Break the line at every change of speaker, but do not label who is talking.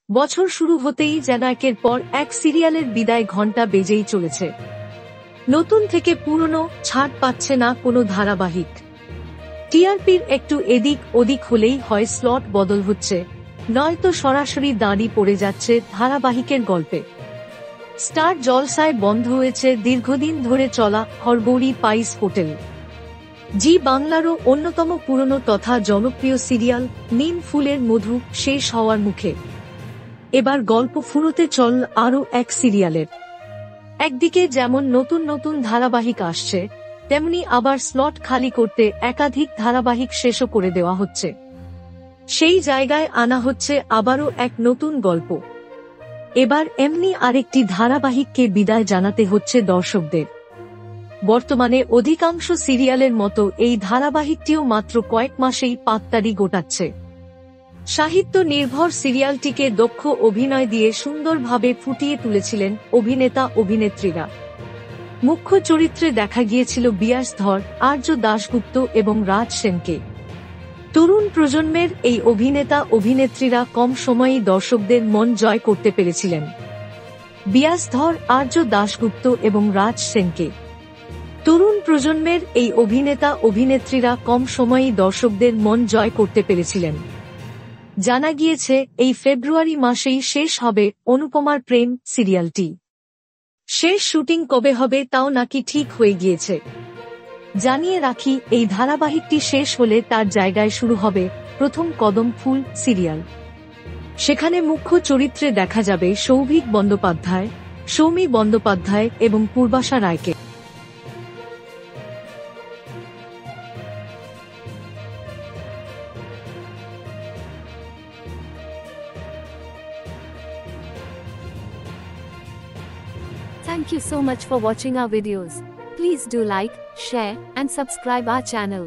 বছর শুরু হতেই যেন একের পর এক সিরিয়ালের বিদায় ঘণ্টা বেজেই চলেছে। নতুন থেকে পুরনো ছাড় পাচ্ছে না কোনো ধারাবাহিক। টিআরপির একটু এদিক ওদিক হলেই হয় স্লট বদল হচ্ছে, নয়তো সরাসরি দাঁড়ি পড়ে যাচ্ছে ধারাবাহিকের গল্পে। স্টার জলসায় বন্ধ হয়েছে দীর্ঘদিন ধরে চলা হরগৌরী পাইস হোটেল। জি বাংলারও অন্যতম পুরনো তথা জনপ্রিয় সিরিয়াল নিম ফুলের মধু শেষ হওয়ার মুখে। এবার গল্প ফুরোতে চল আরও এক সিরিয়ালের। একদিকে যেমন নতুন নতুন ধারাবাহিক আসছে, তেমনি আবার স্লট খালি করতে একাধিক ধারাবাহিক শেষও করে দেওয়া হচ্ছে। সেই জায়গায় আনা হচ্ছে আবারও এক নতুন গল্প। এবার এমনি আরেকটি ধারাবাহিককে বিদায় জানাতে হচ্ছে দর্শকদের। বর্তমানে অধিকাংশ সিরিয়ালের মতো এই ধারাবাহিকটিও মাত্র কয়েক মাসেই পাত্তারি গোটাচ্ছে। সাহিত্য নির্ভর সিরিয়ালটিকে দক্ষ অভিনয় দিয়ে সুন্দরভাবে ফুটিয়ে তুলেছিলেন অভিনেতা অভিনেত্রীরা। মুখ্য চরিত্রে দেখা গিয়েছিল বিয়াস ধর, আর্য দাশগুপ্ত এবং রাজ সেনকে। তরুণ প্রজন্মের এই অভিনেতা অভিনেত্রীরা কম সময়েই দর্শকদের মন জয় করতে পেরেছিলেন। বিয়াস ধর, আর্য দাশগুপ্ত এবং রাজ সেনকে। তরুণ প্রজন্মের এই অভিনেতা অভিনেত্রীরা কম সময়েই দর্শকদের মন জয় করতে পেরেছিলেন। জানা গিয়েছে এই ফেব্রুয়ারি মাসেই শেষ হবে অনুপমার প্রেম সিরিয়ালটি। শেষ শুটিং কবে হবে তাও নাকি ঠিক হয়ে গিয়েছে। জানিয়ে রাখি, এই ধারাবাহিকটি শেষ হলে তার জায়গায় শুরু হবে প্রথম কদম ফুল সিরিয়াল। সেখানে মুখ্য চরিত্রে দেখা যাবে সৌভিক বন্দ্যোপাধ্যায়, সৌমি বন্দ্যোপাধ্যায় এবং পূর্বাশা রায়কে।
Thank you so much for watching our videos. Please do like, share, and subscribe our channel.